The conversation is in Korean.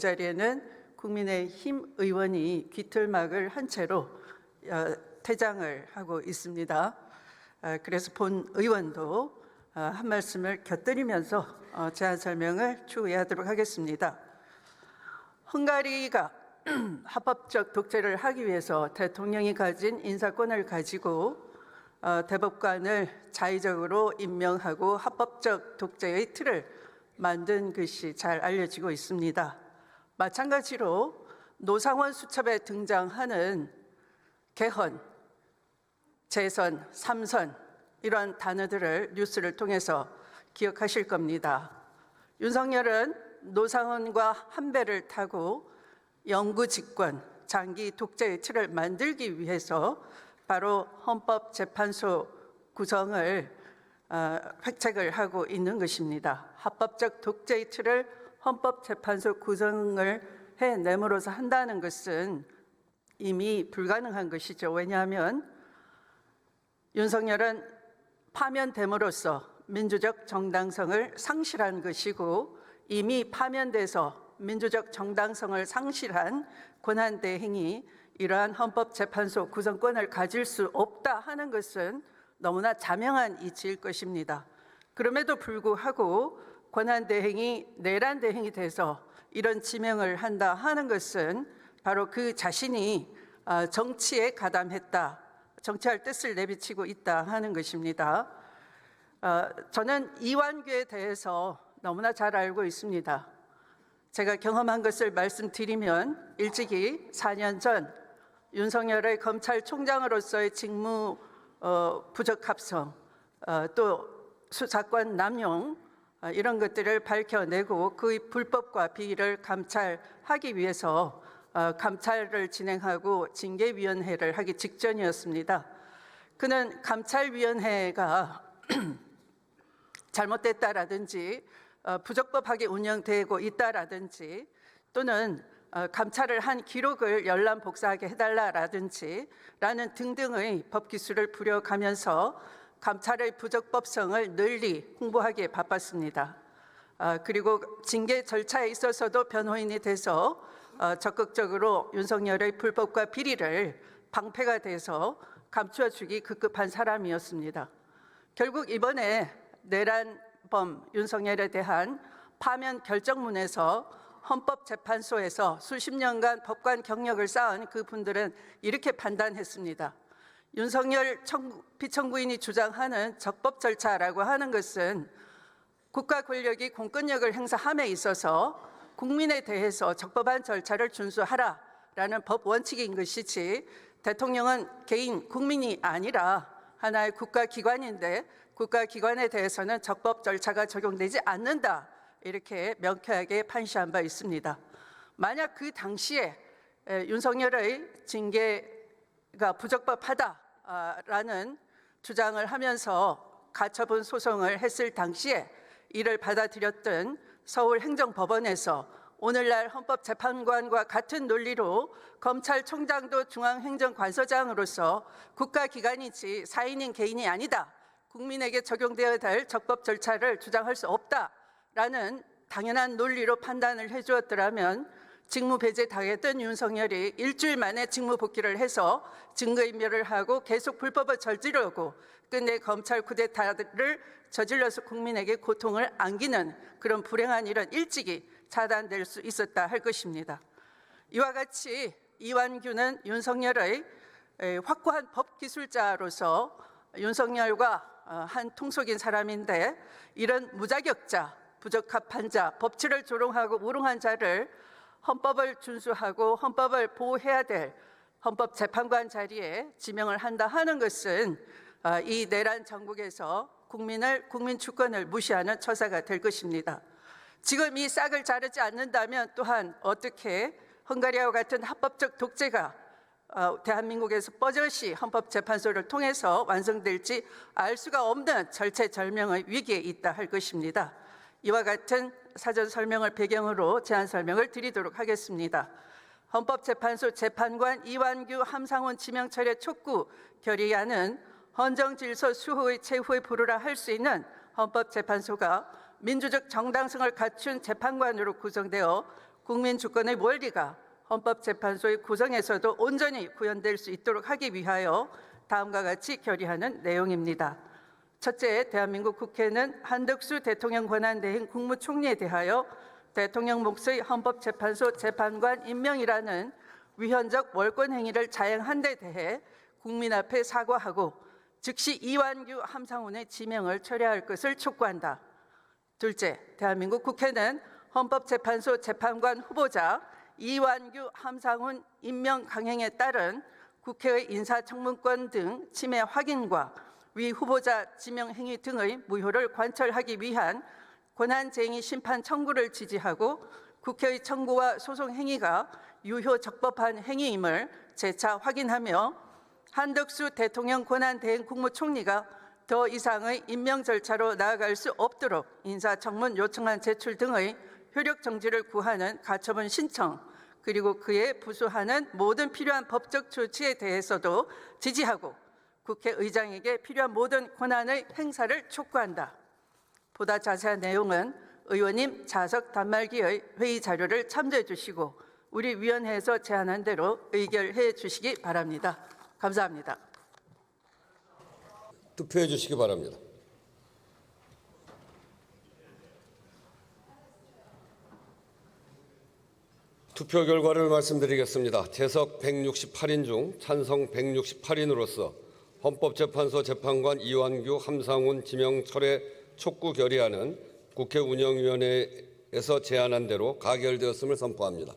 자리에는 국민의힘 의원이 귀틀막을 한 채로 퇴장을 하고 있습니다. 그래서 본 의원도 한 말씀을 곁들이면서 제안 설명을 추후하도록 하겠습니다. 헝가리가 합법적 독재를 하기 위해서 대통령이 가진 인사권을 가지고 대법관을 자의적으로 임명하고 합법적 독재의 틀을 만든 것이 잘 알려지고 있습니다. 마찬가지로 노상원 수첩에 등장하는 개헌, 재선, 삼선 이러한 단어들을 뉴스를 통해서 기억하실 겁니다. 윤석열은 노상원과 한 배를 타고 영구 집권, 장기 독재의 틀을 만들기 위해서 바로 헌법재판소 구성을 획책을 하고 있는 것입니다. 합법적 독재의 틀을 헌법재판소 구성을 해냄으로써 한다는 것은 이미 불가능한 것이죠. 왜냐하면 윤석열은 파면됨으로써 민주적 정당성을 상실한 것이고 이미 파면돼서 민주적 정당성을 상실한 권한대행이 이러한 헌법재판소 구성권을 가질 수 없다 하는 것은 너무나 자명한 이치일 것입니다. 그럼에도 불구하고 권한대행이 내란대행이 돼서 이런 지명을 한다 하는 것은 바로 그 자신이 정치에 가담했다, 정치할 뜻을 내비치고 있다 하는 것입니다. 저는 이완규에 대해서 너무나 잘 알고 있습니다. 제가 경험한 것을 말씀드리면 일찍이 4년 전 윤석열의 검찰총장으로서의 직무 부적합성, 또 수사권 남용 이런 것들을 밝혀내고 그의 불법과 비리를 감찰하기 위해서 감찰을 진행하고 징계위원회를 하기 직전이었습니다. 그는 감찰위원회가 잘못됐다라든지 부적법하게 운영되고 있다라든지 또는 감찰을 한 기록을 열람 복사하게 해달라라든지 라는 등등의 법기술을 부려가면서 감찰의 부적법성을 널리 홍보하기에 바빴습니다. 그리고 징계 절차에 있어서도 변호인이 돼서 적극적으로 윤석열의 불법과 비리를 방패가 돼서 감춰주기 급급한 사람이었습니다. 결국 이번에 내란범 윤석열에 대한 파면 결정문에서 헌법재판소에서 수십 년간 법관 경력을 쌓은 그분들은 이렇게 판단했습니다. 윤석열 피청구인이 주장하는 적법 절차라고 하는 것은 국가 권력이 공권력을 행사함에 있어서 국민에 대해서 적법한 절차를 준수하라라는 법 원칙인 것이지 대통령은 개인 국민이 아니라 하나의 국가기관인데 국가기관에 대해서는 적법 절차가 적용되지 않는다. 이렇게 명쾌하게 판시한 바 있습니다. 만약 그 당시에 윤석열의 징계가 부적법하다라는 주장을 하면서 가처분 소송을 했을 당시에 이를 받아들였던 서울행정법원에서 오늘날 헌법재판관과 같은 논리로 검찰총장도 중앙행정관서장으로서 국가기관이지 사인인 개인이 아니다. 국민에게 적용되어야 할 적법 절차를 주장할 수 없다라는 당연한 논리로 판단을 해주었더라면 직무 배제 당했던 윤석열이 일주일 만에 직무 복귀를 해서 증거인멸을 하고 계속 불법을 저지르고 끝내 검찰 쿠데타를 저질러서 국민에게 고통을 안기는 그런 불행한 일은 일찍이 차단될 수 있었다 할 것입니다. 이와 같이 이완규는 윤석열의 확고한 법기술자로서 윤석열과 한 통속인 사람인데 이런 무자격자, 부적합한 자, 법치를 조롱하고 우롱한 자를 헌법을 준수하고 헌법을 보호해야 될 헌법재판관 자리에 지명을 한다 하는 것은 이 내란 정국에서 국민 주권을 무시하는 처사가 될 것입니다. 지금 이 싹을 자르지 않는다면 또한 어떻게 헝가리와 같은 합법적 독재가 대한민국에서 뻗어시 헌법재판소를 통해서 완성될지 알 수가 없는 절체절명의 위기에 있다 할 것입니다. 이와 같은 사전 설명을 배경으로 제안 설명을 드리도록 하겠습니다. 헌법재판소 재판관 이완규 함상훈 지명 철회 촉구 결의안은 헌정질서 수호의 최후의 보루라 할 수 있는 헌법재판소가 민주적 정당성을 갖춘 재판관으로 구성되어 국민 주권의 원리가 헌법재판소의 구성에서도 온전히 구현될 수 있도록 하기 위하여 다음과 같이 결의하는 내용입니다. 첫째, 대한민국 국회는 한덕수 대통령 권한대행 국무총리에 대하여 대통령 몫의 헌법재판소 재판관 임명이라는 위헌적 월권 행위를 자행한 데 대해 국민 앞에 사과하고 즉시 이완규 함상훈의 지명을 철회할 것을 촉구한다. 둘째, 대한민국 국회는 헌법재판소 재판관 후보자 이완규 함상훈 임명 강행에 따른 국회의 인사청문권 등 침해 확인과 위 후보자 지명 행위 등의 무효를 관철하기 위한 권한쟁의 심판 청구를 지지하고 국회의 청구와 소송 행위가 유효 적법한 행위임을 재차 확인하며 한덕수 대통령 권한대행 국무총리가 더 이상의 임명 절차로 나아갈 수 없도록 인사청문 요청안 제출 등의 효력 정지를 구하는 가처분 신청, 그리고 그에 부수하는 모든 필요한 법적 조치에 대해서도 지지하고 국회의장에게 필요한 모든 권한의 행사를 촉구한다. 보다 자세한 내용은 의원님 자석 단말기의 회의 자료를 참조해 주시고 우리 위원회에서 제안한 대로 의결해 주시기 바랍니다. 감사합니다. 투표해 주시기 바랍니다. 투표 결과를 말씀드리겠습니다. 재석 168인 중 찬성 168인으로서 헌법재판소 재판관 이완규 함상훈 지명 철회 촉구 결의안은 국회 운영위원회에서 제안한 대로 가결되었음을 선포합니다.